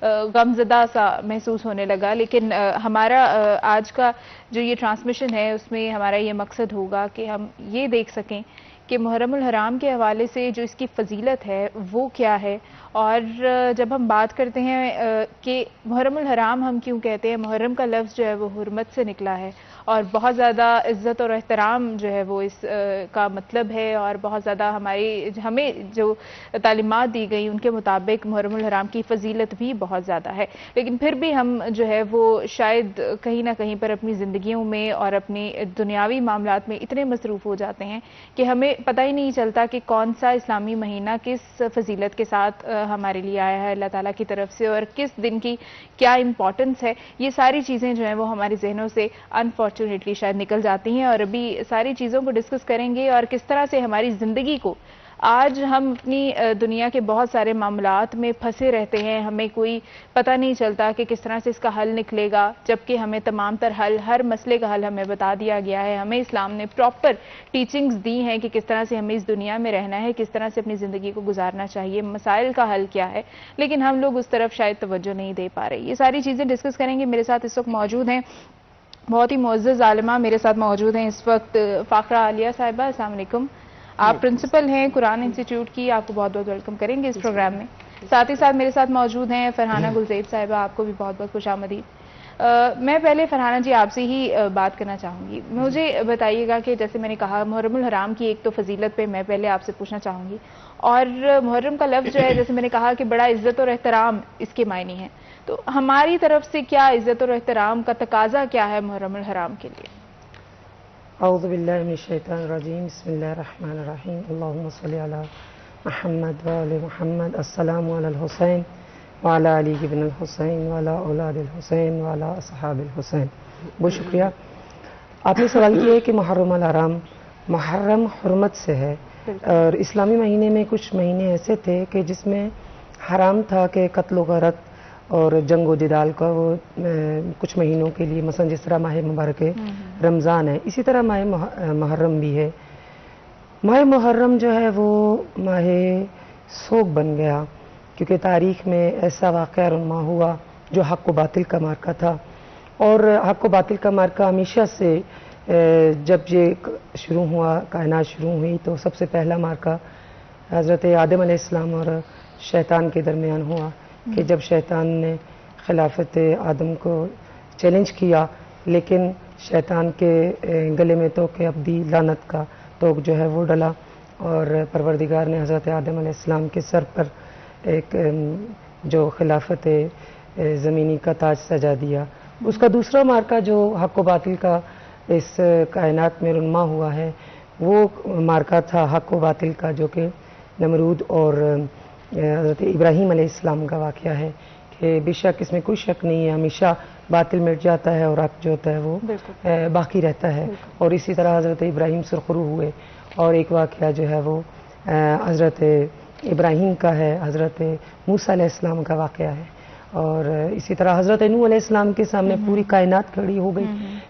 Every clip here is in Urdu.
غمزدہ سا محسوس ہونے لگا. لیکن ہمارا آج کا جو یہ ٹرانسمیشن ہے اس میں ہمارا یہ مقصد ہوگا کہ ہم یہ دیکھ سکیں کہ محرم الحرام کے حوالے سے جو اس کی فضیلت ہے وہ کیا ہے. اور جب ہم بات کرتے ہیں کہ محرم الحرام ہم کیوں کہتے ہیں، محرم کا لفظ جو ہے وہ حرمت سے نکلا ہے اور بہت زیادہ عزت اور احترام جو ہے وہ اس کا مطلب ہے، اور بہت زیادہ ہمیں جو تعلیمات دی گئی ان کے مطابق محرم الحرام کی فضیلت بھی بہت زیادہ ہے. لیکن پھر بھی ہم جو ہے وہ شاید کہیں نہ کہیں پر اپنی زندگیوں میں اور اپنی دنیاوی معاملات میں اتنے مصروف ہو جاتے ہیں کہ ہمیں پتہ ہی نہیں چلتا کہ کون سا اسلامی مہینہ کس فضیلت کے ساتھ ہمارے لیے آیا ہے اللہ تعالیٰ کی طرف سے، اور کس دن کی کیا امپورٹنس ہے. یہ ساری چیزیں جو ہیں وہ ہمارے ذہنوں سے انفارچونیٹلی شاید نکل جاتی ہیں، اور ابھی ساری چیزوں کو ڈسکس کریں گے اور کس طرح سے ہماری زندگی کو آج ہم اپنی دنیا کے بہت سارے معاملات میں پھنسے رہتے ہیں، ہمیں کوئی پتہ نہیں چلتا کہ کس طرح سے اس کا حل نکلے گا، جبکہ ہمیں تمام تر حل، ہر مسئلے کا حل ہمیں بتا دیا گیا ہے. ہمیں اسلام نے پراپر ٹیچنگز دی ہیں کہ کس طرح سے ہمیں اس دنیا میں رہنا ہے، کس طرح سے اپنی زندگی کو گزارنا چاہیے، مسائل کا حل کیا ہے، لیکن ہم لوگ اس طرف شاید توجہ نہیں دے پا رہے. یہ ساری چیزیں ڈسکس کریں گے. میرے ساتھ اس وقت موجود ہیں بہت ہی معزز عالمہ، میرے ساتھ موجود ہیں اس وقت فاخرہ عالیہ صاحبہ. السلام علیکم. آپ پرنسپل ہیں قرآن انسٹیٹیوٹ کی، آپ کو بہت بہت ویلکم کریں گے اس پروگرام میں. ساتھ ہی ساتھ میرے ساتھ موجود ہیں فرحانہ گلزیب صاحبہ، آپ کو بھی بہت بہت خوش آمدید. میں پہلے فرحانہ جی آپ سے ہی بات کرنا چاہوں گی. مجھے بتائیے گا کہ جیسے میں نے کہا محرم الحرام کی ایک تو فضیلت پہ میں پہلے آپ سے پوچھنا چاہوں گی، اور محرم کا لفظ جو ہے جیسے میں نے کہا کہ بڑا عزت اور احترام اس کے معنی ہیں، تو ہماری طرف سے کیا عزت اور احترام کا تقاضا کیا ہے محرم الحرام کے لیے؟ اعوذ باللہ من الشیطان الرجیم، بسم اللہ الرحمن الرحیم، اللہم صلی علی محمد وآل محمد. السلام علی الحسین وعلی علی ابن الحسین وعلی اولاد الحسین وعلی اصحاب الحسین. بہت شکریہ. آپ نے سوال کیا ہے کہ محرم الحرام، محرم حرمت سے ہے، اور اسلامی مہینے میں کچھ مہینے ایسے تھے کہ جس میں حرام تھا کہ قتل و غارت اور جنگ و جدال کا وہ کچھ مہینوں کے لیے، مثلا جس طرح ماہ مبارک رمضان ہے، اسی طرح ماہ محرم بھی ہے. ماہ محرم جو ہے وہ ماہ سوگ بن گیا، کیونکہ تاریخ میں ایسا واقعہ رونما ہوا جو حق و باطل کا مارکا تھا. اور حق و باطل کا مارکا ہمیشہ سے جب یہ شروع ہوا، کائنات شروع ہوئی، تو سب سے پہلا مارکا حضرت آدم علیہ السلام اور شیطان کے درمیان ہوا، کہ جب شیطان نے خلافت آدم کو چیلنج کیا، لیکن شیطان کے گلے میں توق ابدی لعنت کا توق جو ہے وہ ڈلا، اور پروردگار نے حضرت آدم علیہ السلام کے سر پر ایک جو خلافت زمینی کا تاج سجا دیا. اس کا دوسرا مارکا جو حق و باطل کا اس کائنات میں رونما ہوا ہے، وہ مارکا تھا حق و باطل کا، جو کہ نمرود اور حضرت ابراہیم علیہ السلام کا واقعہ ہے. کہ بے شک اس میں کوئی شک نہیں ہے، ہمیشہ باطل مٹ جاتا ہے اور حق جو ہوتا ہے وہ باقی رہتا ہے. اور اسی طرح حضرت ابراہیم سرخرو ہوئے، اور ایک واقعہ جو ہے وہ حضرت ابراہیم کا ہے، حضرت موسیٰ علیہ السلام کا واقعہ ہے. اور اسی طرح حضرت نوح علیہ السلام کے سامنے پوری کائنات کھڑی ہو گئی،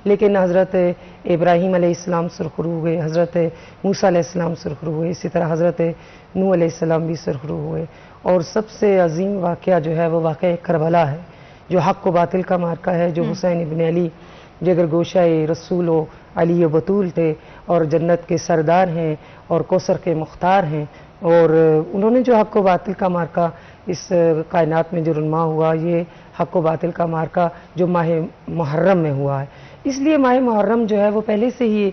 لیکن حضرت ابراہیم علیہ السلام سرخرو ہوئے، حضرت موسیٰ علیہ السلام سرخرو ہوئے، اسی طرح حضرت نوح علیہ السلام بھی سرخرو ہوئے. اور سب سے عظیم واقعہ جو ہے وہ واقعہ کربلا ہے، جو حق و باطل کا مارکا ہے، جو حسین ابن علی جگر گوشہ رسول و علی و بطول تھے، اور جنت کے سردار ہیں، اور کوثر کے مختار ہیں. اور انہوں نے جو حق و باطل کا مارکا اس کائنات میں جو رونما ہوا، یہ حق و باطل کا مارکا جو ماہ محرم میں ہوا ہے. اس لیے ماہ محرم جو ہے وہ پہلے سے ہی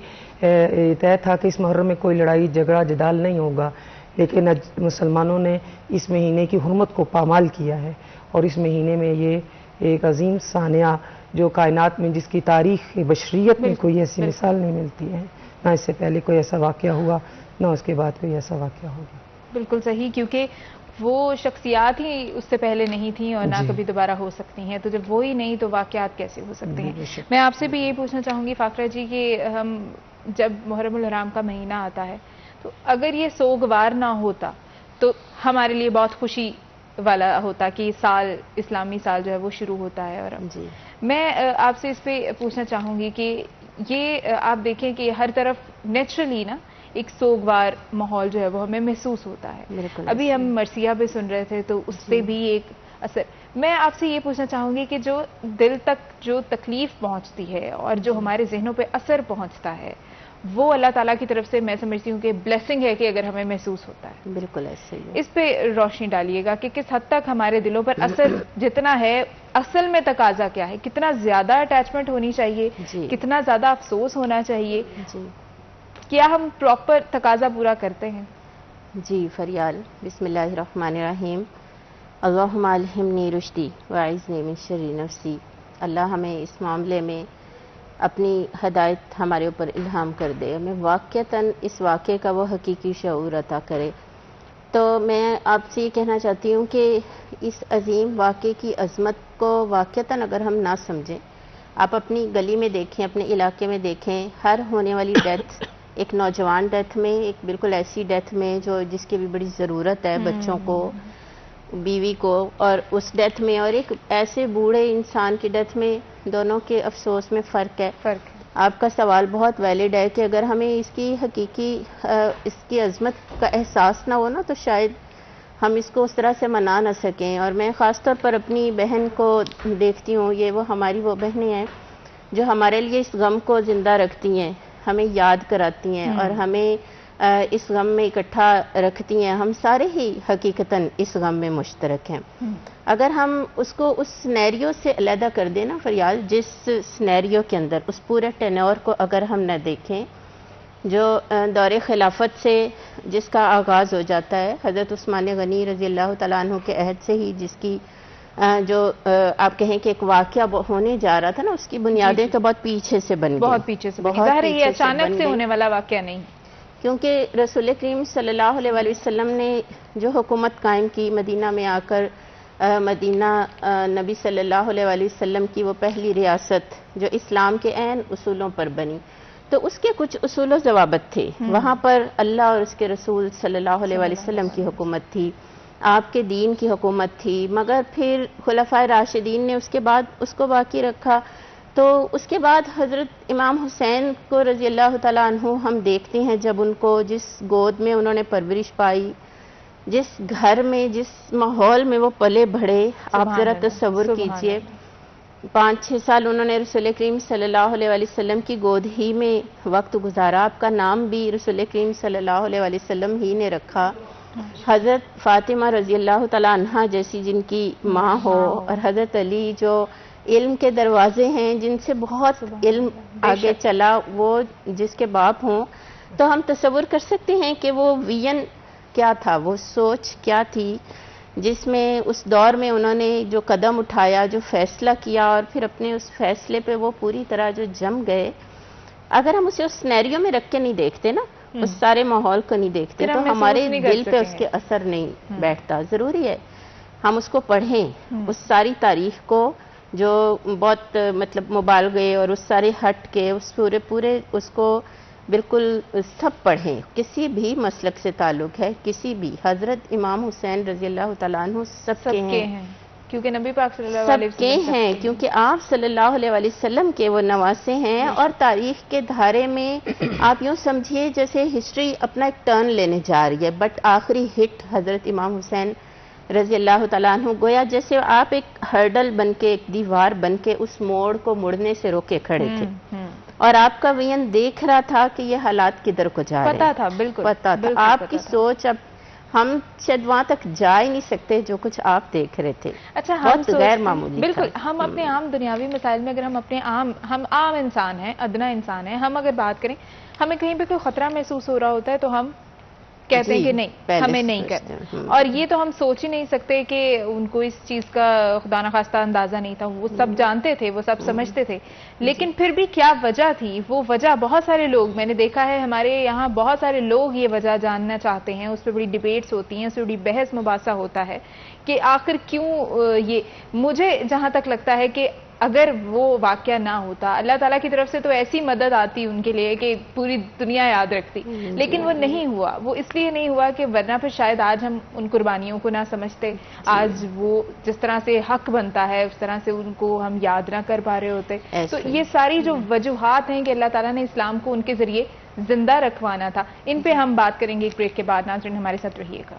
طے تھا کہ اس محرم میں کوئی لڑائی جھگڑا جدال نہیں ہوگا، لیکن مسلمانوں نے اس مہینے کی حرمت کو پامال کیا ہے. اور اس مہینے میں یہ ایک عظیم سانحہ جو کائنات میں، جس کی تاریخ بشریت میں کوئی ایسی مثال نہیں ملتی ہے، نہ اس سے پہلے کوئی ایسا واقعہ ہوا، نہ اس کے بعد کوئی ایسا واقعہ ہوگا. بالکل صحیح، کیونکہ وہ شخصیات ہی اس سے پہلے نہیں تھیں اور نہ کبھی دوبارہ ہو سکتی ہیں، تو جب وہی نہیں تو واقعات کیسے ہو سکتے ہیں. میں آپ سے بھی یہ پوچھنا چاہوں گی فاخرہ جی کہ ہم جب محرم الحرام کا مہینہ آتا ہے تو اگر یہ سوگوار نہ ہوتا تو ہمارے لیے بہت خوشی والا ہوتا کہ سال، اسلامی سال جو ہے وہ شروع ہوتا ہے. اور میں آپ سے اس پہ پوچھنا چاہوں گی کہ یہ آپ دیکھیں کہ ہر طرف نیچرلی نا ایک سوگوار ماحول جو ہے وہ ہمیں محسوس ہوتا ہے. ابھی ہم مرثیہ پہ سن رہے تھے تو اس پہ بھی ایک اثر. میں آپ سے یہ پوچھنا چاہوں گی کہ جو دل تک جو تکلیف پہنچتی ہے اور جو ہمارے ذہنوں پہ اثر پہنچتا ہے وہ اللہ تعالیٰ کی طرف سے میں سمجھتی ہوں کہ بلیسنگ ہے کہ اگر ہمیں محسوس ہوتا ہے. بالکل ایسے ہی. اس پہ روشنی ڈالیے گا کہ کس حد تک ہمارے دلوں پر اثر جتنا ہے اصل میں تقاضا کیا ہے, کتنا زیادہ اٹیچمنٹ ہونی چاہیے, کتنا زیادہ افسوس ہونا چاہیے, کیا ہم پراپر تقاضا پورا کرتے ہیں؟ جی فریال. بسم اللہ الرحمن الرحیم. اللہم الہمنی رشدی واعذنی من شر نفسی. اللہ ہمیں اس معاملے میں اپنی ہدایت ہمارے اوپر الہام کر دے, ہمیں واقعتاً اس واقعے کا وہ حقیقی شعور عطا کرے. تو میں آپ سے یہ کہنا چاہتی ہوں کہ اس عظیم واقعے کی عظمت کو واقعتاً اگر ہم نہ سمجھیں, آپ اپنی گلی میں دیکھیں, اپنے علاقے میں دیکھیں, ہر ہونے والی ڈیتھ, ایک نوجوان ڈیتھ میں, ایک بالکل ایسی ڈیتھ میں جو جس کی بھی بڑی ضرورت ہے بچوں کو, بیوی کو, اور اس ڈیتھ میں, اور ایک ایسے بوڑھے انسان کی ڈیتھ میں, دونوں کے افسوس میں فرق ہے. آپ کا سوال بہت ویلڈ ہے کہ اگر ہمیں اس کی حقیقی اس کی عظمت کا احساس نہ ہو نا تو شاید ہم اس کو اس طرح سے منا نہ سکیں. اور میں خاص طور پر اپنی بہن کو دیکھتی ہوں, یہ ہماری وہ بہنیں ہیں جو ہمارے لیے اس غم کو زندہ رکھتی ہیں, ہمیں یاد کراتی ہیں اور ہمیں اس غم میں اکٹھا رکھتی ہیں. ہم سارے ہی حقیقتاً اس غم میں مشترک ہیں. اگر ہم اس کو اس سینیریو سے علیحدہ کر دیں نا فریال, جس سینیریو کے اندر اس پورے ٹینور کو اگر ہم نہ دیکھیں جو دور خلافت سے جس کا آغاز ہو جاتا ہے, حضرت عثمان غنی رضی اللہ تعالیٰ عنہ کے عہد سے ہی, جس کی جو آپ کہیں کہ ایک واقعہ ہونے جا رہا تھا نا, اس کی بنیادیں تو بہت پیچھے سے بن گئی, بہت پیچھے سے, ظاہر ہے یہ اچانک سے ہونے والا واقعہ نہیں, کیونکہ رسول کریم صلی اللہ علیہ وسلم نے جو حکومت قائم کی مدینہ میں آ کر, مدینہ نبی صلی اللہ علیہ وسلم کی وہ پہلی ریاست جو اسلام کے عین اصولوں پر بنی, تو اس کے کچھ اصول و ضوابط تھے. وہاں پر اللہ اور اس کے رسول صلی اللہ علیہ وسلم کی حکومت تھی, آپ کے دین کی حکومت تھی, مگر پھر خلفائے راشدین نے اس کے بعد اس کو باقی رکھا. تو اس کے بعد حضرت امام حسین کو رضی اللہ تعالیٰ عنہ ہم دیکھتے ہیں, جب ان کو جس گود میں انہوں نے پرورش پائی, جس گھر میں, جس ماحول میں وہ پلے بڑھے, آپ ذرا تصور کیجئے. 5-6 سال انہوں نے رسول کریم صلی اللہ علیہ وسلم کی گود ہی میں وقت گزارا. آپ کا نام بھی رسول کریم صلی اللہ علیہ وسلم ہی نے رکھا. حضرت فاطمہ رضی اللہ تعالیٰ عنہا جیسی جن کی ماں ہو, اور حضرت علی جو علم کے دروازے ہیں, جن سے بہت علم آگے چلا, وہ جس کے باپ ہوں, تو ہم تصور کر سکتے ہیں کہ وہ ویژن کیا تھا, وہ سوچ کیا تھی جس میں اس دور میں انہوں نے جو قدم اٹھایا, جو فیصلہ کیا, اور پھر اپنے اس فیصلے پہ وہ پوری طرح جو جم گئے. اگر ہم اسے اس سینیریو میں رکھ کے نہیں دیکھتے نا, اس سارے ماحول کو نہیں دیکھتے, تو ہمارے دل پہ اس کے اثر نہیں بیٹھتا. ضروری ہے ہم اس کو پڑھیں, اس ساری تاریخ کو جو بہت مطلب مبالغے اور اس سارے ہٹ کے اس پورے اس کو بالکل سب پڑھیں. کسی بھی مسلک سے تعلق ہے, کسی بھی, حضرت امام حسین رضی اللہ تعالیٰ عنہ سب کے ہیں, کیونکہ نبی پاک صلی اللہ علیہ وسلم سب کے ہیں, کیونکہ آپ صلی اللہ علیہ وسلم کے وہ نواسے ہیں. اور تاریخ کے دھارے میں آپ یوں سمجھیے جیسے ہسٹری اپنا ایک ٹرن لینے جا رہی ہے, بٹ آخری ہٹ حضرت امام حسین رضی اللہ تعالیٰ عنہ, گویا جیسے آپ ایک ہرڈل بن کے, ایک دیوار بن کے اس موڑ کو مڑنے سے روکے کھڑے تھے, اور آپ کا ویژن دیکھ رہا تھا کہ یہ حالات کدھر کو جا رہے ہیں. پتا تھا, بالکل پتا تھا. آپ کی سوچ, اب ہم شاید وہاں تک جا ہی نہیں سکتے جو کچھ آپ دیکھ رہے تھے. اچھا, بہت غیر معمولی. بالکل. ہم اپنے عام دنیاوی مسائل میں اگر ہم اپنے ہم عام انسان ہیں, ادنا انسان ہیں, ہم اگر بات کریں, ہمیں کہیں پہ کوئی خطرہ محسوس ہو رہا ہوتا ہے تو ہم کہتے ہیں کہ نہیں, ہمیں نہیں کرنا. اور یہ تو ہم سوچ ہی نہیں سکتے کہ ان کو اس چیز کا خدا نخواستہ اندازہ نہیں تھا. وہ سب جانتے تھے, وہ سب سمجھتے تھے, لیکن پھر بھی کیا وجہ تھی, وہ وجہ بہت سارے لوگ, میں نے دیکھا ہے ہمارے یہاں بہت سارے لوگ یہ وجہ جاننا چاہتے ہیں, اس پہ بڑی ڈیبیٹس ہوتی ہیں, اس پہ بڑی بحث مباحثہ ہوتا ہے کہ آخر کیوں یہ. مجھے جہاں تک لگتا ہے کہ اگر وہ واقعہ نہ ہوتا, اللہ تعالیٰ کی طرف سے تو ایسی مدد آتی ان کے لیے کہ پوری دنیا یاد رکھتی, لیکن وہ نہیں ہوا. وہ اس لیے نہیں ہوا کہ ورنہ پھر شاید آج ہم ان قربانیوں کو نہ سمجھتے, آج وہ جس طرح سے حق بنتا ہے اس طرح سے ان کو ہم یاد نہ کر پا رہے ہوتے. تو یہ ساری جو وجوہات ہیں کہ اللہ تعالیٰ نے اسلام کو ان کے ذریعے زندہ رکھوانا تھا, ان پہ ہم بات کریں گے ایک بریک کے بعد. ناظرین ہمارے ساتھ رہیے گا.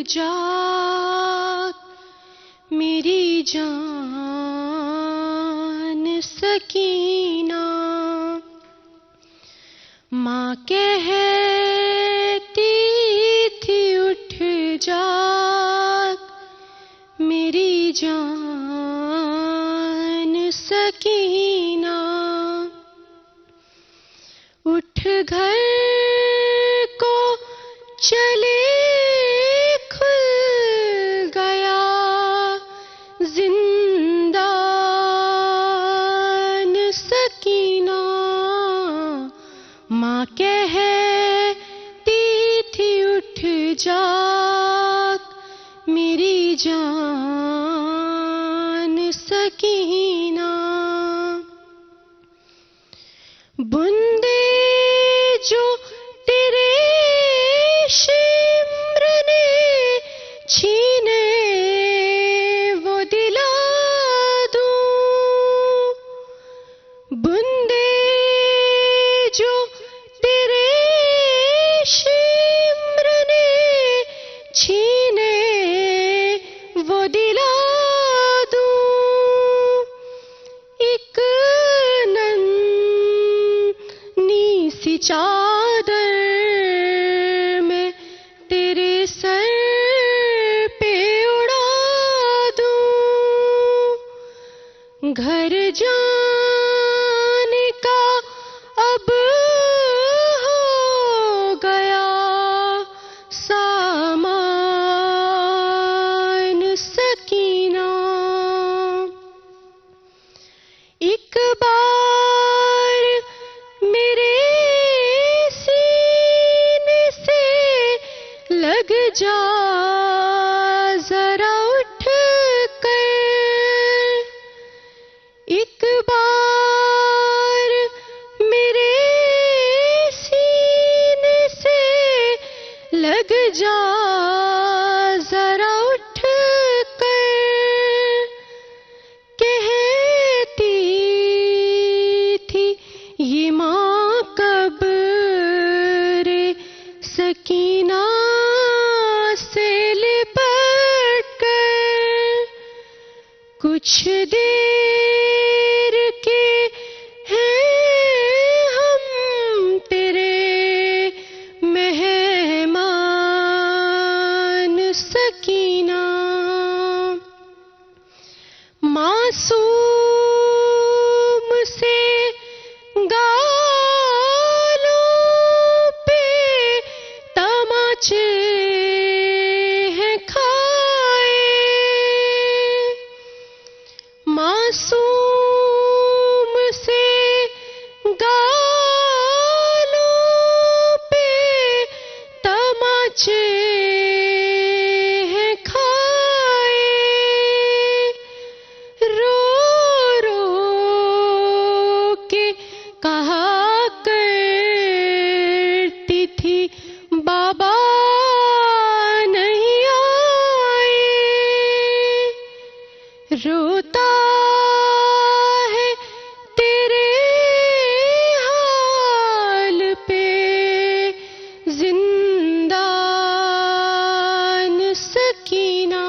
جاگ میری جان سکینہ، ماں کہتی تھی اٹھ جاگ میری جان سکینہ، اٹھ گھر کو چلے کھل گیا زندان سکینہ، ماں کہتی تھی اٹھ جاگ میری جان سکینہ، بندے جو تیرے شمر نے چھینے وہ دلا دوں، بندے جو تیرے شمر نے چھینے وہ دلا دوں، ایک ننھی سی چادر میں تیرے سر پہ اڑا دوں، گھر جانے کا اب ہو گیا سامان سکینہ، ایک بار میرے سینے سے لگ جا ذرا اٹھ کر، ایک بار میرے سینے سے لگ جا ذرا اٹھ کر، کہتی تھی یہ ماں قبر سکینہ سے لپٹ کر، کچھ دیر کے ہیں ہم تیرے مہمان سکینہ، معصوم سے گالوں پہ تماچے ہیں کھائے، معصوم سے گالوں پہ تماچے ہیں کھائے، رو رو کے کہا کرتی تھی بابا نہیں آئے، روتا ہے تیرے حال پہ زندان سکینہ،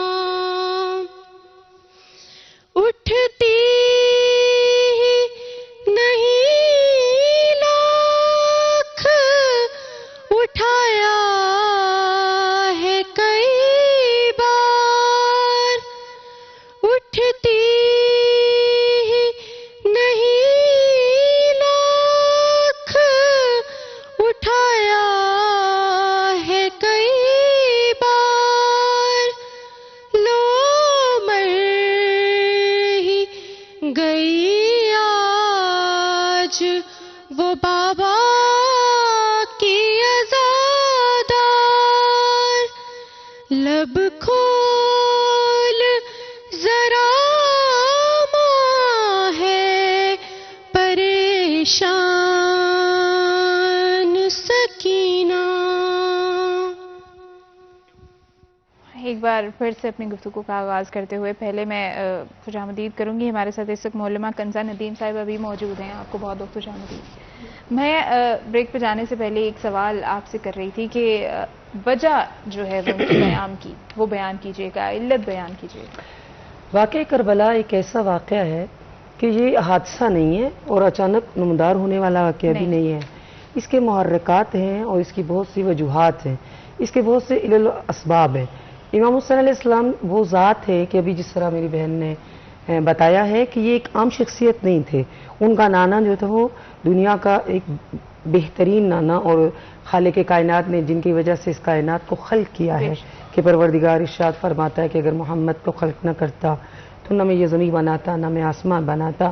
اٹھتی ہی نہیں لاکھ اٹھایا ہے کئی بار، اٹھتی ہی نہیں لاکھ اٹھایا ہے کئی بار، لو مر ہی گئی آج وہ بابا کی عزادار، لب کھول ذرا ماں ہے پریشان سکینہ، ایک ایک بار پھر سے اپنی گفتگو کا آغاز کرتے ہوئے پہلے میں خوش آمدید کروں گی. ہمارے ساتھ اس وقت معلمہ کنزہ ندیم صاحب ابھی موجود ہیں. آپ کو بہت بہت خوش آمدید. میں بریک پہ جانے سے پہلے ایک سوال آپ سے کر رہی تھی کہ وجہ جو ہے وہ قیام کی وہ بیان کیجیے گا, علت بیان کیجیے گا. واقعہ کربلا ایک ایسا واقعہ ہے کہ یہ حادثہ نہیں ہے اور اچانک نمودار ہونے والا واقعہ بھی نہیں ہے. اس کے محرکات ہیں اور اس کی بہت سی وجوہات ہیں, اس کے بہت سے علل و اسباب ہیں. امام حسین علیہ السلام وہ ذات ہے کہ ابھی جس طرح میری بہن نے بتایا ہے کہ یہ ایک عام شخصیت نہیں تھے. ان کا نانا جو تھا وہ دنیا کا ایک بہترین نانا اور خالق کائنات نے جن کی وجہ سے اس کائنات کو خلق کیا ہے کہ پروردگار ارشاد فرماتا ہے کہ اگر محمد کو خلق نہ کرتا تو نہ میں یہ زمین بناتا نہ میں آسمان بناتا.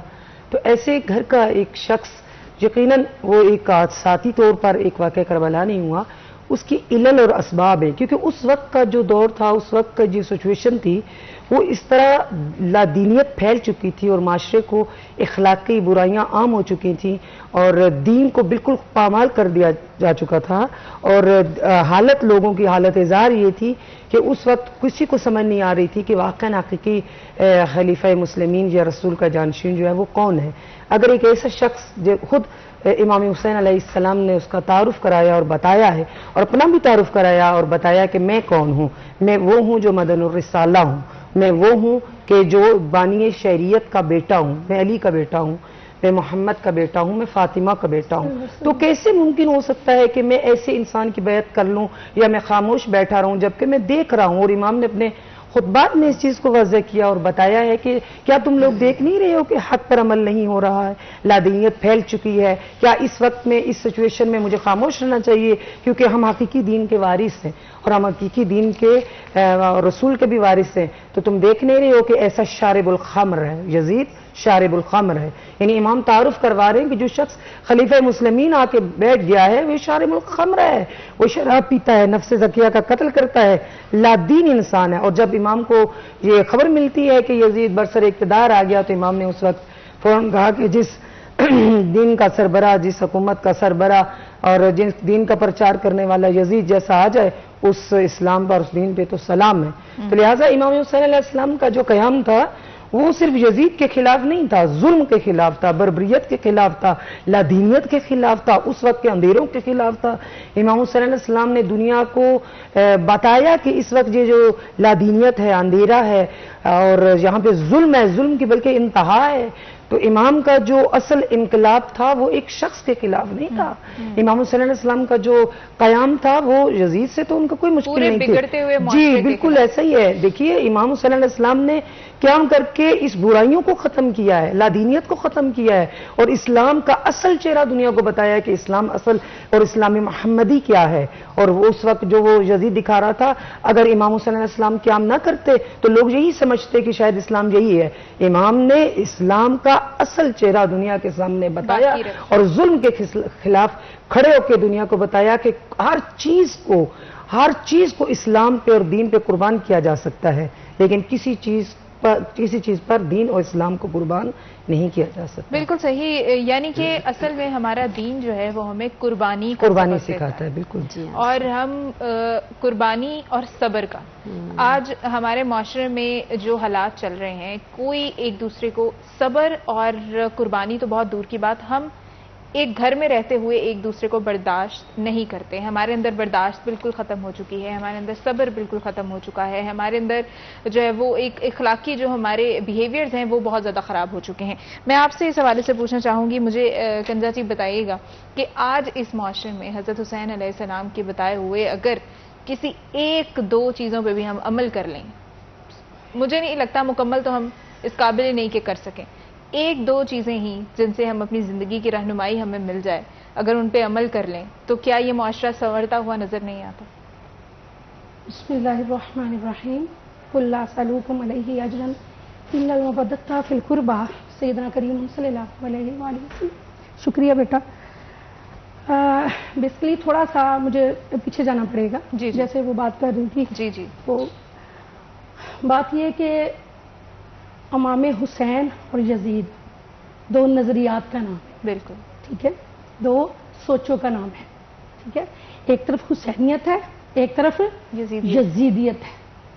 تو ایسے گھر کا ایک شخص یقیناً وہ ایک حادثاتی طور پر ایک واقعہ کربلا نہیں ہوا, اس کی علل اور اسباب ہیں. کیونکہ اس وقت کا جو دور تھا, اس وقت کا جو سچویشن تھی, وہ اس طرح لادینیت پھیل چکی تھی اور معاشرے کو اخلاقی برائیاں عام ہو چکی تھیں اور دین کو بالکل پامال کر دیا جا چکا تھا. اور حالت لوگوں کی حالت اظہار یہ تھی کہ اس وقت کسی کو سمجھ نہیں آ رہی تھی کہ واقعاً حقیقی خلیفہ مسلمین یا رسول کا جانشین جو ہے وہ کون ہے. اگر ایک ایسا شخص جو خود امام حسین علیہ السلام نے اس کا تعارف کرایا اور بتایا ہے اور اپنا بھی تعارف کرایا اور بتایا کہ میں کون ہوں, میں وہ ہوں جو مدن الرسالہ ہوں, میں وہ ہوں کہ جو بانی شہریت کا بیٹا ہوں, میں علی کا بیٹا ہوں, میں محمد کا بیٹا ہوں, میں فاطمہ کا بیٹا ہوں. تو کیسے ممکن ہو سکتا ہے کہ میں ایسے انسان کی بیعت کر لوں یا میں خاموش بیٹھا رہوں جبکہ میں دیکھ رہا ہوں. اور امام نے اپنے خطبات میں اس چیز کو واضح کیا اور بتایا ہے کہ کیا تم لوگ دیکھ نہیں رہے ہو کہ حق پر عمل نہیں ہو رہا ہے, لادینیت پھیل چکی ہے. کیا اس وقت میں اس سچویشن میں مجھے خاموش رہنا چاہیے کیونکہ ہم حقیقی دین کے وارث ہیں اور ہم حقیقی دین کے رسول کے بھی وارث ہیں. تو تم دیکھ نہیں رہے ہو کہ ایسا شارب الخمر ہے, یزید شارب الخمر ہے. یعنی امام تعارف کروا رہے ہیں کہ جو شخص خلیفہ مسلمین آ کے بیٹھ گیا ہے وہ شارب الخمر ہے, وہ شراب پیتا ہے, نفس زکیہ کا قتل کرتا ہے, لادین انسان ہے. اور جب امام کو یہ خبر ملتی ہے کہ یزید برسر اقتدار آ گیا تو امام نے اس وقت فوراً کہا کہ جس دین کا سربراہ, جس حکومت کا سربراہ اور جس دین کا پرچار کرنے والا یزید جیسا آ جائے اس اسلام پر, اس دین پہ تو سلام ہے. تو لہٰذا امام حسین علیہ السلام کا جو قیام تھا وہ صرف یزید کے خلاف نہیں تھا, ظلم کے خلاف تھا, بربریت کے خلاف تھا, لادینیت کے خلاف تھا, اس وقت کے اندھیروں کے خلاف تھا. امام حسین علیہ السلام نے دنیا کو بتایا کہ اس وقت یہ جو لادینیت ہے, اندھیرا ہے اور یہاں پہ ظلم ہے, ظلم کی بلکہ انتہا ہے. تو امام کا جو اصل انقلاب تھا وہ ایک شخص کے خلاف نہیں تھا. امام حسین علیہ السلام کا جو قیام تھا وہ یزید سے تو ان کا کوئی مشکل نہیں تھی. جی بالکل ایسا ہی ہے. دیکھیے امام حسین علیہ السلام نے قیام کر کے اس برائیوں کو ختم کیا ہے, لادینیت کو ختم کیا ہے اور اسلام کا اصل چہرہ دنیا کو بتایا ہے کہ اسلام اصل اور اسلام محمدی کیا ہے. اور وہ اس وقت جو وہ یزید دکھا رہا تھا, اگر امام حسین علیہ السلام قیام نہ کرتے تو لوگ یہی سمجھتے کہ شاید اسلام یہی ہے. امام نے اسلام کا اصل چہرہ دنیا کے سامنے بتایا اور ظلم کے خلاف کھڑے ہو کے دنیا کو بتایا کہ ہر چیز کو اسلام پہ اور دین پہ قربان کیا جا سکتا ہے, لیکن کسی چیز پر دین اور اسلام کو قربان نہیں کیا جا سکتا. بالکل صحیح. یعنی کہ اصل میں ہمارا دین جو ہے وہ ہمیں قربانی سکھاتا ہے. بالکل جی. اور ہم قربانی اور صبر کا, آج ہمارے معاشرے میں جو حالات چل رہے ہیں, کوئی ایک دوسرے کو صبر اور قربانی تو بہت دور کی بات, ہم ایک گھر میں رہتے ہوئے ایک دوسرے کو برداشت نہیں کرتے. ہمارے اندر برداشت بالکل ختم ہو چکی ہے, ہمارے اندر صبر بالکل ختم ہو چکا ہے, ہمارے اندر جو ہے وہ ایک اخلاقی جو ہمارے بیہیویئرز ہیں وہ بہت زیادہ خراب ہو چکے ہیں. میں آپ سے اس حوالے سے پوچھنا چاہوں گی, مجھے کنزہ جی بتائیے گا کہ آج اس معاشرے میں حضرت حسین علیہ السلام کے بتائے ہوئے اگر کسی ایک دو چیزوں پہ بھی ہم عمل کر لیں, مجھے نہیں لگتا مکمل تو ہم اس قابل نہیں کہ کر سکیں, ایک دو چیزیں ہی جن سے ہم اپنی زندگی کی رہنمائی ہمیں مل جائے, اگر ان پہ عمل کر لیں تو کیا یہ معاشرہ سنورتا ہوا نظر نہیں آتا؟ بسم اللہ الرحمن الرحیم. قل لا اسألکم علیہ اجرا الا المودۃ فی القربى. سیدنا کریم صلی اللہ علیہ وآلہ وسلم. شکریہ بیٹا. بیسکلی تھوڑا سا مجھے پیچھے جانا پڑے گا. جی جیسے وہ بات کر رہی تھی. جی جی. وہ بات یہ کہ امام حسین اور یزید دو نظریات کا نام ہے. بالکل ٹھیک ہے, دو سوچوں کا نام ہے. ٹھیک ہے, ایک طرف حسینیت ہے, ایک طرف یزیدیت ہے.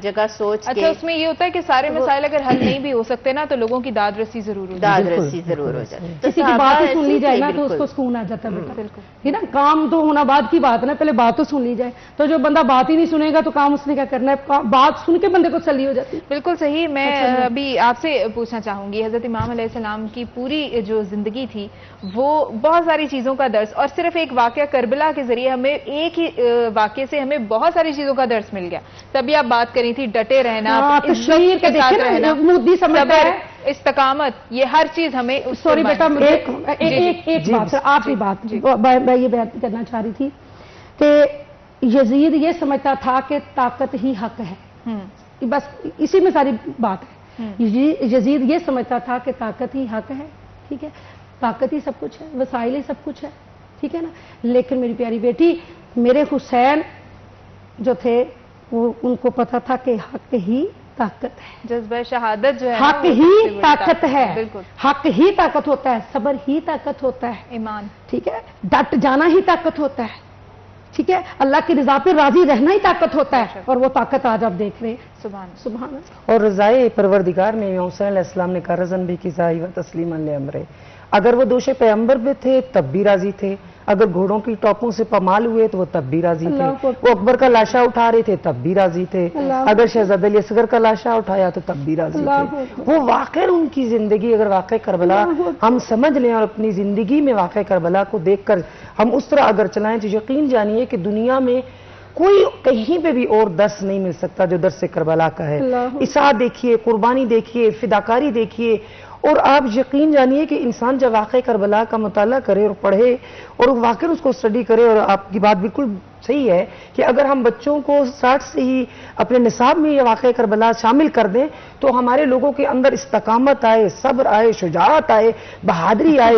جگہ سوچ اچھا کے اس میں یہ ہوتا ہے کہ سارے مسائل اگر حل نہیں بھی ہو سکتے نا تو لوگوں کی داد رسی ضرور ہوتی ہے. داد بالکل، رسی ضرور ہو جاتی ہے. تو کسی کی صحابہ بات ہی سن ایسے لی جائے تھے، نا تو اس بالکل. کو سکون آ جاتا ہے بیٹا. بالکل. یہ نا کام تو ہونا بعد کی بات ہے نا، پہلے بات تو سن لی جائے. تو جو بندہ بات ہی نہیں سنے گا تو کام اس نے کیا کرنا ہے؟ بات سن کے بندے کو تسلی ہو جاتی ہے. بالکل صحیح. میں ابھی آپ سے پوچھنا چاہوں گی، حضرت امام علیہ السلام کی پوری جو زندگی تھی وہ بہت ساری چیزوں کا درس، اور صرف ایک واقعہ کربلا کے ذریعے ہمیں ایک ہی واقعے سے ہمیں بہت ساری چیزوں کا درس مل گیا. تبھی آپ بات کری تھی ڈٹے رہنا، کشمیر کے ساتھ دیکھیں رہنا، نا مودی سمجھتا صبر، ہے. استقامت، یہ ہر چیز ہمیں اس سے سوری بیٹا باندھ- ایک بات سر، آخری بات میں یہ بیان کرنا چاہ رہی تھی کہ یزید یہ سمجھتا تھا کہ طاقت ہی حق ہے. بس اسی میں ساری بات ہے. یزید یہ سمجھتا تھا کہ طاقت ہی حق ہے. ٹھیک ہے، طاقت ہی سب کچھ ہے، وسائل ہی سب کچھ ہے. ٹھیک ہے نا. لیکن میری پیاری بیٹی، میرے حسین جو تھے وہ ان کو پتا تھا کہ حق ہی طاقت ہے، جذبہ شہادت جو ہے نا، حق وہ ہی سب سے بڑی طاقت ہے. بالکل. حق ہی طاقت ہوتا ہے، صبر ہی طاقت ہوتا ہے. ایمان. ٹھیک ہے، ڈٹ جانا ہی طاقت ہوتا ہے. ٹھیک ہے، اللہ کی رضا پہ راضی رہنا ہی طاقت ہوتا ہے. اور وہ طاقت آج آپ دیکھ رہے ہیں. سبحان. سبحان اللہ. اور رضائے پروردگار میں امام حسین علیہ السلام نے کہا رضن بھی کسائی و تسلیما لامرے. اگر وہ دوش پیغمبر بھی تھے تب بھی راضی تھے، اگر گھوڑوں کی ٹوپوں سے پامال ہوئے تو وہ تب بھی راضی تھے، اللہ اکبر. وہ اکبر کا لاشا اٹھا رہے تھے تب بھی راضی تھے، اللہ اگر شہزادہ علی اصغر کا لاشا اٹھایا تو تب بھی راضی اللہ تھے. اکبر. وہ واقع ان کی زندگی، اگر واقع کربلا اللہ اکبر. ہم سمجھ لیں اور اپنی زندگی میں واقع کربلا کو دیکھ کر ہم اس طرح اگر چلائیں تو یقین جانیے کہ دنیا میں کوئی کہیں پہ بھی اور درس نہیں مل سکتا جو درس کربلا کا ہے. اللہ اکبر. اطاعت دیکھیے، قربانی دیکھیے، فداکاری دیکھیے، اور آپ یقین جانیے کہ انسان جب واقع کربلا کا مطالعہ کرے اور پڑھے اور واقع اس کو اسٹڈی کرے، اور آپ کی بات بالکل صحیح ہے کہ اگر ہم بچوں کو 60 سے ہی اپنے نصاب میں یہ واقع کربلا شامل کر دیں تو ہمارے لوگوں کے اندر استقامت آئے، صبر آئے، شجاعت آئے، بہادری آئے،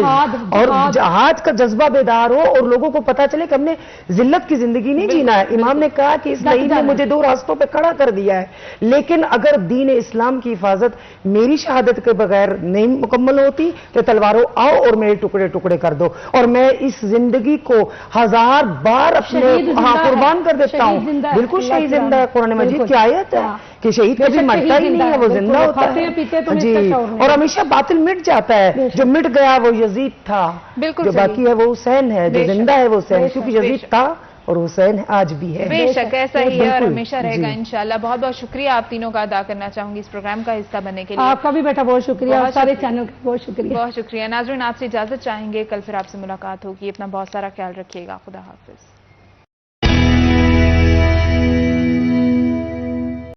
اور جہاد کا جذبہ بیدار ہو، اور لوگوں کو پتا چلے کہ ہم نے ذلت کی زندگی نہیں جینا ہے. امام نے کہا کہ اس نعیم نے مجھے 2 راستوں پہ کھڑا کر دیا ہے، لیکن اگر دین اسلام کی حفاظت میری شہادت کے بغیر نہیں مکمل ہوتی تو تلواروں آؤ اور میرے ٹکڑے ٹکڑے کر دو، اور میں اس زندگی کو 1000 بار اپنے قربان کر دیتا ہوں. بالکل شہید زندہ ہے. قرآن مجید کی آیت ہے کہ شہید کبھی مرتا ہی نہیں ہے، وہ زندہ ہوتا ہے. جی، اور ہمیشہ باطل مٹ جاتا ہے. جو مٹ گیا وہ یزید تھا، جو باقی ہے وہ حسین ہے، جو زندہ ہے وہ حسین، کیونکہ یزید تھا اور حسین آج بھی ہے. بے شک ایسا ہی ہے اور ہمیشہ رہے گا انشاءاللہ. بہت بہت شکریہ آپ تینوں کا ادا کرنا چاہوں گی اس پروگرام کا حصہ بننے کے لیے. آپ کا بھی بیٹا بہت شکریہ، اور سارے چینل کا بہت شکریہ. بہت شکریہ. ناظرین آپ سے اجازت چاہیں گے، کل پھر آپ سے ملاقات ہوگی. اپنا بہت سارا خیال رکھیے گا. خدا حافظ.